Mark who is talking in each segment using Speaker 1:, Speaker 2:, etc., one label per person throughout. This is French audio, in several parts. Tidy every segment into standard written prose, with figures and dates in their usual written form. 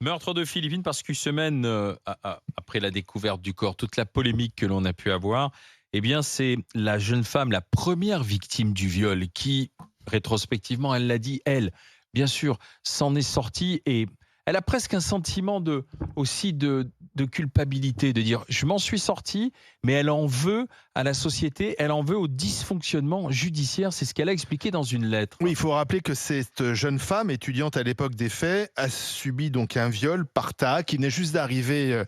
Speaker 1: Meurtre de Philippines parce qu'une semaine après la découverte du corps, toute la polémique que l'on a pu avoir, eh bien c'est la jeune femme, la première victime du viol qui, rétrospectivement, elle l'a dit, elle, bien sûr, s'en est sortie et elle a presque un sentiment aussi de culpabilité, de dire je m'en suis sortie, mais elle en veut à la société, elle en veut au dysfonctionnement judiciaire, c'est ce qu'elle a expliqué dans une lettre.
Speaker 2: Oui, il faut rappeler que cette jeune femme, étudiante à l'époque des faits, a subi donc un viol par tas, qui venait juste d'arriver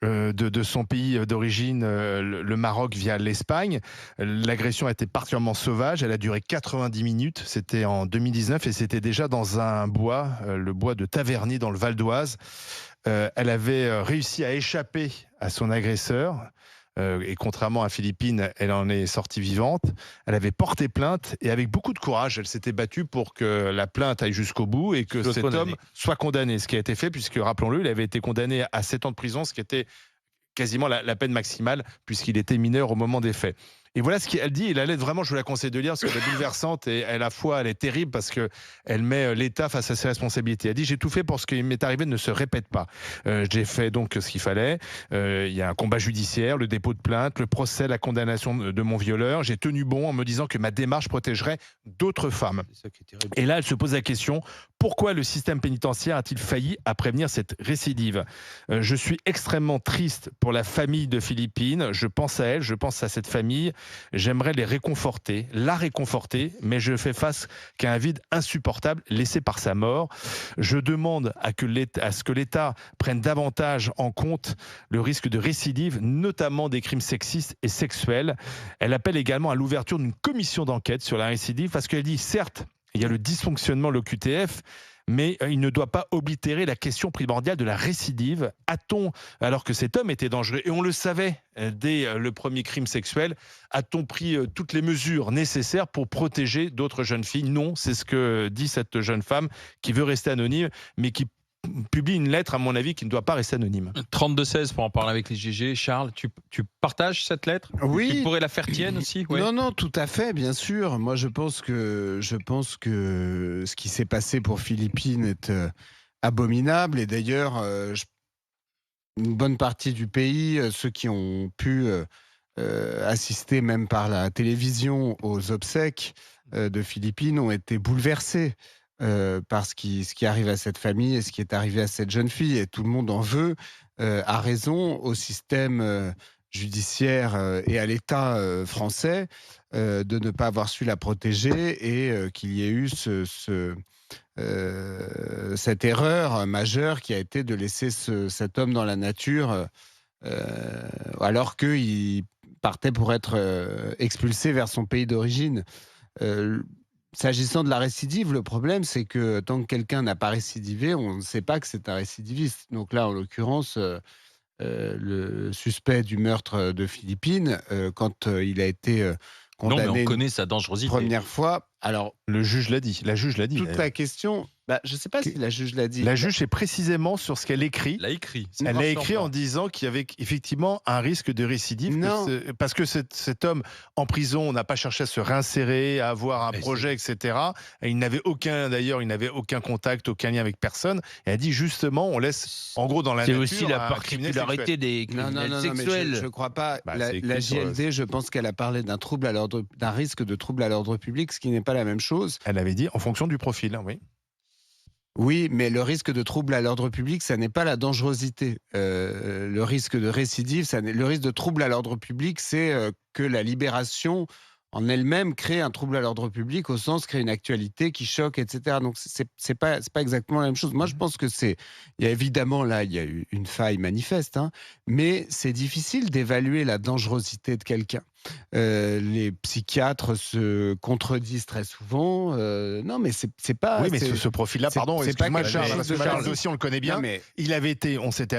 Speaker 2: de son pays d'origine, le Maroc, via l'Espagne. L'agression a été particulièrement sauvage, elle a duré 90 minutes, c'était en 2019 et c'était déjà dans un bois, le bois de Taverny dans le Val d'Oise. Elle avait réussi à échapper à son agresseur. Et contrairement à Philippine, elle en est sortie vivante. Elle avait porté plainte et avec beaucoup de courage, elle s'était battue pour que la plainte aille jusqu'au bout et que cet homme soit condamné. Ce qui a été fait, puisque, rappelons-le, il avait été condamné à 7 ans de prison, ce qui était quasiment la peine maximale, puisqu'il était mineur au moment des faits. Et voilà ce qu'elle dit. Et la lettre, vraiment, je vous la conseille de lire parce qu'elle est bouleversante et à la fois, elle est terrible parce qu'elle met l'État face à ses responsabilités. Elle dit: j'ai tout fait pour ce qui m'est arrivé ne se répète pas. J'ai fait donc ce qu'il fallait. Il y a un combat judiciaire, le dépôt de plainte, le procès, la condamnation de mon violeur. J'ai tenu bon en me disant que ma démarche protégerait d'autres femmes.
Speaker 3: C'est ça qui est terrible.
Speaker 2: Et là, elle se pose la question: pourquoi le système pénitentiaire a-t-il failli à prévenir cette récidive? Je suis extrêmement triste pour la famille de Philippine. Je pense à elle, je pense à cette famille. J'aimerais les réconforter, la réconforter, mais je fais face qu'à un vide insupportable laissé par sa mort. Je demande à ce que l'État prenne davantage en compte le risque de récidive, notamment des crimes sexistes et sexuels. Elle appelle également à l'ouverture d'une commission d'enquête sur la récidive parce qu'elle dit, certes, il y a le dysfonctionnement de l'OQTF, mais il ne doit pas oblitérer la question primordiale de la récidive. A-t-on, alors que cet homme était dangereux, et on le savait dès le premier crime sexuel, a-t-on pris toutes les mesures nécessaires pour protéger d'autres jeunes filles? Non, c'est ce que dit cette jeune femme qui veut rester anonyme, mais qui publie une lettre, à mon avis, qui ne doit pas rester anonyme.
Speaker 1: 32-16 pour en parler avec les GG. Charles, tu partages cette lettre?
Speaker 4: Oui.
Speaker 1: Tu pourrais la faire tienne aussi? Ouais.
Speaker 4: Non, non, tout à fait, bien sûr. Moi, je pense que ce qui s'est passé pour Philippine est abominable. Et d'ailleurs, une bonne partie du pays, ceux qui ont pu assister même par la télévision aux obsèques de Philippine ont été bouleversés par ce qui arrive à cette famille et ce qui est arrivé à cette jeune fille. Et tout le monde en veut, a raison, au système judiciaire et à l'État français de ne pas avoir su la protéger et qu'il y ait eu cette erreur majeure qui a été de laisser cet homme dans la nature alors qu'il partait pour être expulsé vers son pays d'origine. S'agissant de la récidive, le problème, c'est que tant que quelqu'un n'a pas récidivé, on ne sait pas que c'est un récidiviste. Donc là, en l'occurrence, le suspect du meurtre de Philippine, quand il a été
Speaker 1: Non, mais on
Speaker 4: condamné
Speaker 1: connaît sa
Speaker 4: une
Speaker 1: dangerosité.
Speaker 4: première fois, alors
Speaker 2: Le juge l'a dit. La juge l'a dit.
Speaker 4: toute la question, je ne sais pas si la juge l'a dit.
Speaker 2: La juge est précisément sur ce qu'elle écrit.
Speaker 1: Elle l'a écrit.
Speaker 2: Elle l'a écrit en disant qu'il y avait effectivement un risque de récidive.
Speaker 4: Non.
Speaker 2: Parce que cet homme en prison n'a pas cherché à se réinsérer, à avoir un
Speaker 1: Mais
Speaker 2: projet, etc. Et il n'avait aucun contact, aucun lien avec personne. Et elle dit justement, on laisse en gros dans la
Speaker 3: C'est
Speaker 2: nature
Speaker 3: aussi la
Speaker 2: un criminel
Speaker 3: particularité
Speaker 2: sexuel.
Speaker 3: des
Speaker 4: Non,
Speaker 3: criminels
Speaker 4: mais
Speaker 3: sexuels.
Speaker 4: je ne crois pas.
Speaker 2: Bah,
Speaker 4: La
Speaker 2: c'est écrit sur
Speaker 4: JLD, je pense qu'elle a parlé d'un risque de trouble à l'ordre public, ce qui n'est pas la même chose.
Speaker 2: Elle avait dit en fonction du profil, oui.
Speaker 4: Oui, mais le risque de trouble à l'ordre public, ça n'est pas la dangerosité. Le risque de récidive, le risque de trouble à l'ordre public, c'est que la libération en elle-même crée un trouble à l'ordre public, au sens crée une actualité qui choque, etc. Donc c'est pas exactement la même chose. Moi, je pense que il y a évidemment là, il y a eu une faille manifeste, hein, mais c'est difficile d'évaluer la dangerosité de quelqu'un. Les psychiatres se contredisent très souvent. Non, mais c'est pas.
Speaker 2: Oui, mais ce profil-là,
Speaker 4: c'est-
Speaker 2: pardon,
Speaker 4: c'est pas
Speaker 2: excuse-moi
Speaker 4: quelque
Speaker 2: Charles,
Speaker 4: chose
Speaker 2: parce que
Speaker 4: de
Speaker 2: Charles
Speaker 4: basique.
Speaker 2: aussi, on le connaît bien.
Speaker 4: Non, mais
Speaker 2: Il avait été, en fait,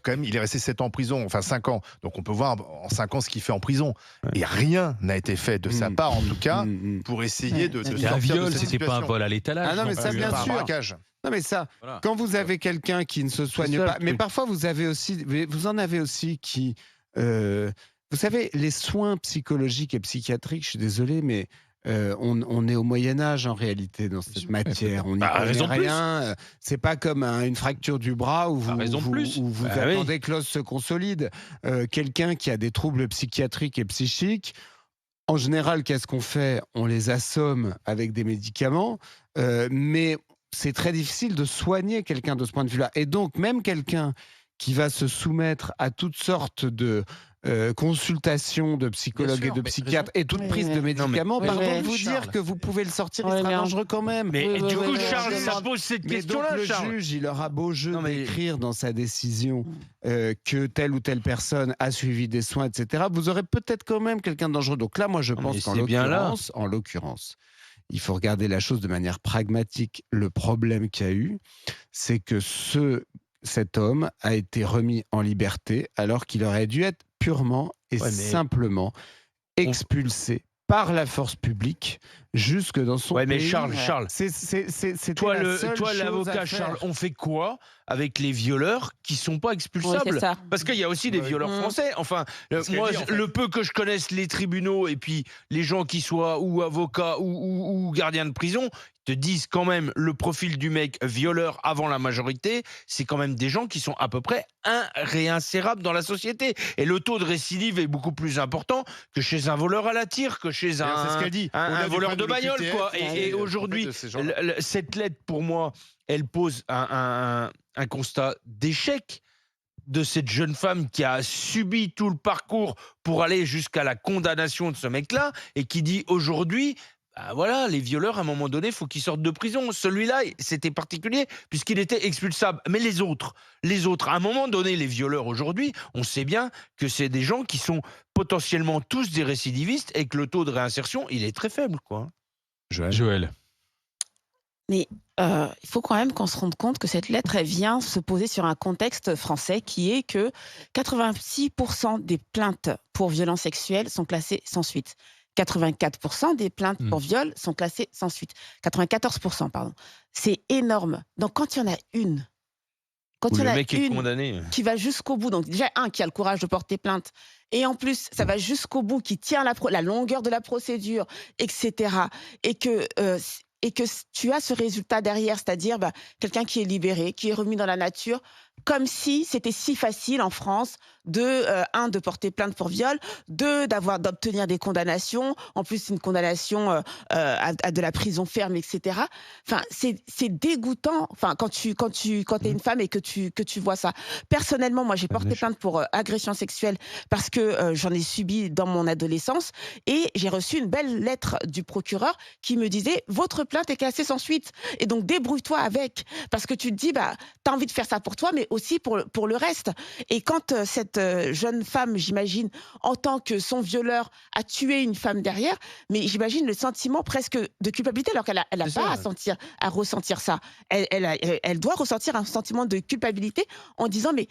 Speaker 2: quand même, il est resté 7 ans en prison, enfin 5 ans. Donc on peut voir en 5 ans ce qu'il fait en prison. Et rien n'a été fait de sa part, en tout cas, pour essayer de
Speaker 1: C'était un
Speaker 2: sortir de
Speaker 1: viol,
Speaker 2: cette
Speaker 1: c'était pas un
Speaker 2: situation.
Speaker 1: vol à l'étalage.
Speaker 4: Ah non, mais
Speaker 1: non
Speaker 4: ça,
Speaker 1: plus,
Speaker 4: bien
Speaker 1: hein.
Speaker 2: Pas un
Speaker 4: sûr.
Speaker 2: braquage.
Speaker 4: Non, mais ça,
Speaker 1: Voilà.
Speaker 4: quand vous avez quelqu'un qui ne se soigne
Speaker 3: ça,
Speaker 4: pas,
Speaker 3: le
Speaker 4: mais
Speaker 3: truc.
Speaker 4: parfois vous en avez aussi qui, vous savez, les soins psychologiques et psychiatriques, je suis désolé, mais On est au Moyen-Âge en réalité dans cette matière. On n'y connaît
Speaker 3: raison de plus.
Speaker 4: rien. C'est pas comme une fracture du bras où vous,
Speaker 1: raison de plus.
Speaker 4: où vous
Speaker 3: Bah oui.
Speaker 4: attendez que l'os se consolide. Quelqu'un qui a des troubles psychiatriques et psychiques, en général, qu'est-ce qu'on fait? On les assomme avec des médicaments, mais c'est très difficile de soigner quelqu'un de ce point de vue-là. Et donc, même quelqu'un qui va se soumettre à toutes sortes de consultations de psychologues
Speaker 2: Bien sûr,
Speaker 4: et de
Speaker 2: mais
Speaker 4: psychiatres et toute
Speaker 5: Oui,
Speaker 4: prise
Speaker 5: oui.
Speaker 4: de
Speaker 3: Non, mais-
Speaker 4: médicaments,
Speaker 5: Oui,
Speaker 4: pardon
Speaker 5: oui.
Speaker 4: de vous
Speaker 2: Charles.
Speaker 4: dire que vous pouvez le sortir, il
Speaker 5: Oui,
Speaker 4: sera
Speaker 5: mais
Speaker 4: dangereux quand même.
Speaker 3: Mais
Speaker 5: Oui,
Speaker 3: du
Speaker 5: oui,
Speaker 3: coup,
Speaker 5: oui,
Speaker 3: Charles,
Speaker 5: oui,
Speaker 3: ça
Speaker 5: oui.
Speaker 3: pose cette
Speaker 4: Mais donc
Speaker 3: question-là,
Speaker 4: le
Speaker 3: Charles.
Speaker 4: juge, il aura beau jeu
Speaker 3: Non, mais-
Speaker 4: d'écrire dans sa décision que telle ou telle personne a suivi des soins, etc. Vous aurez peut-être quand même quelqu'un de dangereux. Donc là, moi, je
Speaker 3: Non,
Speaker 4: pense
Speaker 3: mais
Speaker 4: qu'en
Speaker 3: c'est bien là.
Speaker 4: l'occurrence, il faut regarder la chose de manière pragmatique. Le problème qu'il y a eu, c'est que cet homme a été remis en liberté alors qu'il aurait dû être purement et
Speaker 3: Ouais, mais-
Speaker 4: simplement expulsé par la force publique jusque dans son
Speaker 3: Ouais, mais
Speaker 4: pays.
Speaker 3: Charles,
Speaker 4: C'était
Speaker 3: toi,
Speaker 4: la seule
Speaker 3: toi
Speaker 4: chose
Speaker 3: l'avocat
Speaker 4: à faire.
Speaker 3: Charles, on fait quoi avec les violeurs qui sont pas
Speaker 5: Oui,
Speaker 3: expulsables?
Speaker 5: c'est ça.
Speaker 3: Parce qu'il y a aussi des
Speaker 2: Ouais.
Speaker 3: violeurs français. Enfin,
Speaker 2: C'est ce qu'elle
Speaker 3: moi,
Speaker 2: dit, en fait.
Speaker 3: le peu que je connaisse les tribunaux et puis les gens qui soient ou avocats ou gardiens de prison, te disent quand même le profil du mec violeur avant la majorité, c'est quand même des gens qui sont à peu près réinsérables dans la société. Et le taux de récidive est beaucoup plus important que chez un voleur à la tire, que chez
Speaker 2: D'ailleurs, c'est ce qu'elle dit.
Speaker 3: un
Speaker 2: Au-delà du
Speaker 3: voleur
Speaker 2: problème
Speaker 3: de
Speaker 2: de
Speaker 3: bagnole,
Speaker 2: l'OQTF,
Speaker 3: quoi. Et
Speaker 2: en fait,
Speaker 3: aujourd'hui,
Speaker 2: de ces gens-là.
Speaker 3: cette lettre, pour moi, elle pose un constat d'échec de cette jeune femme qui a subi tout le parcours pour aller jusqu'à la condamnation de ce mec-là et qui dit aujourd'hui, bah voilà, les violeurs, à un moment donné, il faut qu'ils sortent de prison. Celui-là, c'était particulier puisqu'il était expulsable. Mais les autres, à un moment donné, les violeurs aujourd'hui, on sait bien que c'est des gens qui sont potentiellement tous des récidivistes et que le taux de réinsertion, il est très faible, quoi.
Speaker 1: Joël.
Speaker 5: Mais il faut quand même qu'on se rende compte que cette lettre, elle vient se poser sur un contexte français qui est que 86% des plaintes pour violences sexuelles sont classées sans suite. 84% des plaintes pour viol sont classées sans suite. 94%, pardon. C'est énorme. Donc quand il y en a une,
Speaker 3: Où le mec est condamné.
Speaker 5: qui va jusqu'au bout, donc déjà qui a le courage de porter plainte, et en plus ça va jusqu'au bout, qui tient la longueur de la procédure, etc. Et que tu as ce résultat derrière, c'est-à-dire quelqu'un qui est libéré, qui est remis dans la nature, comme si c'était si facile en France de porter plainte pour viol, d'obtenir des condamnations, en plus une condamnation à de la prison ferme, etc. Enfin, c'est dégoûtant. Enfin, quand t'es une femme et que tu vois ça. Personnellement, moi, j'ai porté plainte pour agression sexuelle parce que j'en ai subi dans mon adolescence et j'ai reçu une belle lettre du procureur qui me disait votre plainte est classée sans suite et donc débrouille-toi avec, parce que tu te dis t'as envie de faire ça pour toi, mais aussi pour le reste. Et quand cette jeune femme, j'imagine, entend que son violeur a tué une femme derrière, mais j'imagine le sentiment presque de culpabilité, alors qu'elle a pas à ressentir ça. Elle doit ressentir un sentiment de culpabilité en disant mais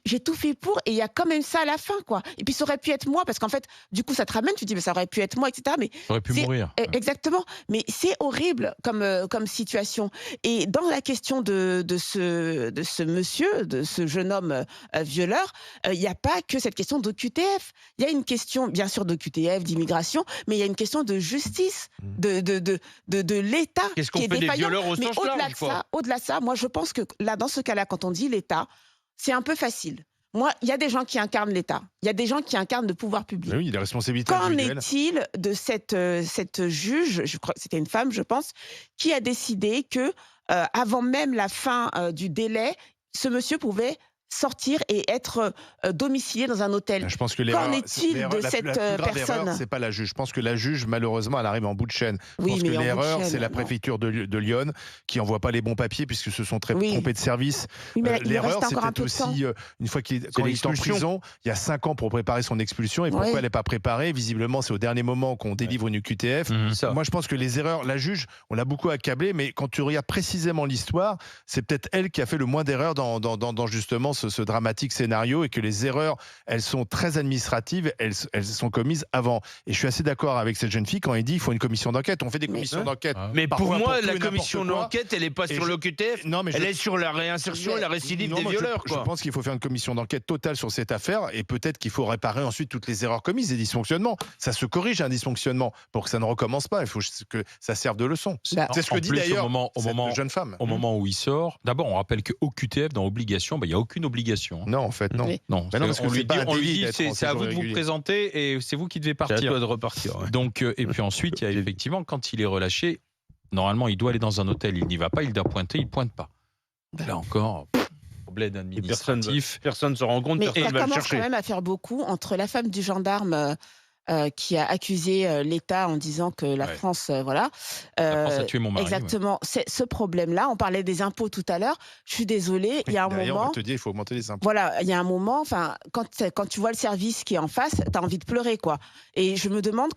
Speaker 5: j'ai tout fait pour, et il y a quand même ça à la fin, quoi. Et puis ça aurait pu être moi, parce qu'en fait, du coup, ça te ramène, tu te dis, mais ça aurait pu être moi, etc. Mais
Speaker 1: J'aurais pu mourir.
Speaker 5: Exactement. Mais c'est horrible comme situation. Et dans la question de ce monsieur, de ce jeune homme violeur, il n'y a pas que cette question d'OQTF. Il y a une question, bien sûr, d'OQTF, d'immigration, mais il y a une question de justice, de l'État.
Speaker 3: Qu'est-ce qu'on
Speaker 5: qui est
Speaker 3: fait des
Speaker 5: défaillant.
Speaker 3: violeurs au
Speaker 5: Mais
Speaker 3: sens
Speaker 5: au-delà
Speaker 3: large,
Speaker 5: de
Speaker 3: quoi.
Speaker 5: ça, au-delà de ça, moi, je pense que là, dans ce cas-là, quand on dit l'État, c'est un peu facile. Moi, il y a des gens qui incarnent l'État. Il y a des gens qui incarnent le pouvoir public.
Speaker 2: Oui, il y a des responsabilités
Speaker 5: Qu'en
Speaker 2: individuelles.
Speaker 5: est-il de cette juge, je crois que c'était une femme, je pense, qui a décidé que, avant même la fin du délai, ce monsieur pouvait sortir et être domicilié dans un hôtel.
Speaker 2: Je pense que
Speaker 5: Qu'en est-il de cette
Speaker 2: la plus grave
Speaker 5: personne?
Speaker 2: erreur, c'est pas la juge. Je pense que la juge, malheureusement, elle arrive en bout de chaîne. Je
Speaker 5: Oui,
Speaker 2: pense
Speaker 5: mais
Speaker 2: que
Speaker 5: en bout de
Speaker 2: l'erreur,
Speaker 5: chaîne,
Speaker 2: c'est la
Speaker 5: non.
Speaker 2: préfecture de Lyon qui envoie pas les bons papiers puisque se sont
Speaker 5: Oui.
Speaker 2: trompés de service.
Speaker 5: Oui, mais il lui
Speaker 2: L'erreur,
Speaker 5: reste
Speaker 2: c'est
Speaker 5: encore un
Speaker 2: peut-être
Speaker 5: peu de temps.
Speaker 2: aussi une fois quand il est en
Speaker 3: l'expulsion.
Speaker 2: prison, il y a 5 ans pour préparer son expulsion. Et pourquoi
Speaker 5: Oui.
Speaker 2: elle n'est pas préparée? Visiblement, c'est au dernier moment qu'on délivre une QTF.
Speaker 3: Ça.
Speaker 2: Moi, je pense que les erreurs, la juge, on l'a beaucoup accablée, mais quand tu regardes précisément l'histoire, c'est peut-être elle qui a fait le moins d'erreurs dans justement ce dramatique scénario et que les erreurs, elles sont très administratives, elles sont commises avant. Et je suis assez d'accord avec cette jeune fille quand elle dit il faut une commission d'enquête. On fait des commissions d'enquête.
Speaker 3: Mais pour
Speaker 2: parfois
Speaker 3: moi,
Speaker 2: tout
Speaker 3: la
Speaker 2: et
Speaker 3: commission
Speaker 2: n'importe quoi.
Speaker 3: d'enquête, elle n'est pas
Speaker 2: Et
Speaker 3: sur
Speaker 2: je-
Speaker 3: l'OQTF,
Speaker 2: Non, mais
Speaker 3: elle est sur la réinsertion et la récidive
Speaker 2: Non,
Speaker 3: des
Speaker 2: moi,
Speaker 3: violeurs.
Speaker 2: je pense qu'il faut faire une commission d'enquête totale sur cette affaire et peut-être qu'il faut réparer ensuite toutes les erreurs commises et dysfonctionnements. Ça se corrige un dysfonctionnement pour que ça ne recommence pas. Il faut que ça serve de leçon.
Speaker 5: Bah,
Speaker 2: C'est ce que
Speaker 1: En
Speaker 2: dit
Speaker 1: plus,
Speaker 2: d'ailleurs
Speaker 1: au
Speaker 2: cette
Speaker 1: moment,
Speaker 2: jeune femme.
Speaker 1: au moment où il sort, d'abord, on rappelle que au QTF, dans obligation, il n'y a aucune obligation.
Speaker 2: Non, en fait, non.
Speaker 5: Oui.
Speaker 1: Non,
Speaker 2: Bah non, parce que
Speaker 1: on
Speaker 2: c'est
Speaker 1: lui
Speaker 2: pas
Speaker 1: dit,
Speaker 2: un
Speaker 1: on lui
Speaker 2: délit
Speaker 1: dit,
Speaker 2: d'être
Speaker 1: c'est
Speaker 2: en
Speaker 1: à vous
Speaker 2: séjour
Speaker 1: de vous
Speaker 2: irrégulier.
Speaker 1: présenter et c'est vous qui devez
Speaker 3: C'est à
Speaker 1: partir.
Speaker 3: toi de repartir. ouais.
Speaker 1: Donc, et puis ensuite, il y a effectivement, quand il est relâché, normalement, il doit aller dans un hôtel, il n'y va pas, il doit pointer, il ne pointe pas. Là encore, problème
Speaker 3: Et personne
Speaker 1: administratif.
Speaker 3: ne se rend compte,
Speaker 5: Mais
Speaker 3: personne
Speaker 5: ça
Speaker 3: ne va le
Speaker 5: commence quand
Speaker 3: chercher.
Speaker 5: même à faire beaucoup entre la femme du gendarme qui a accusé l'État en disant que la
Speaker 1: Ouais.
Speaker 5: France, voilà.
Speaker 1: La France a tué mon mari. ouais.
Speaker 5: Exactement. C'est ce problème-là. On parlait des impôts tout à l'heure. Je suis désolée. Il y a un
Speaker 2: Derrière, on va
Speaker 5: moment.
Speaker 2: te dire il faut augmenter les impôts.
Speaker 5: Voilà, il y a un moment, enfin, quand tu vois le service qui est en face, tu as envie de pleurer, quoi. Et je me demande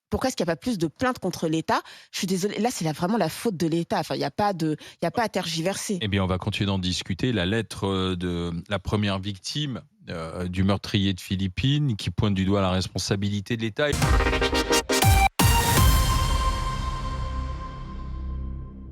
Speaker 5: pourquoi est-ce qu'il n'y a pas plus de plaintes contre l'État? Je suis désolée, là, c'est vraiment la faute de l'État. Enfin, il n'y a pas à tergiverser.
Speaker 1: Eh bien, on va continuer d'en discuter. La lettre de la première victime du meurtrier de Philippines qui pointe du doigt la responsabilité de l'État.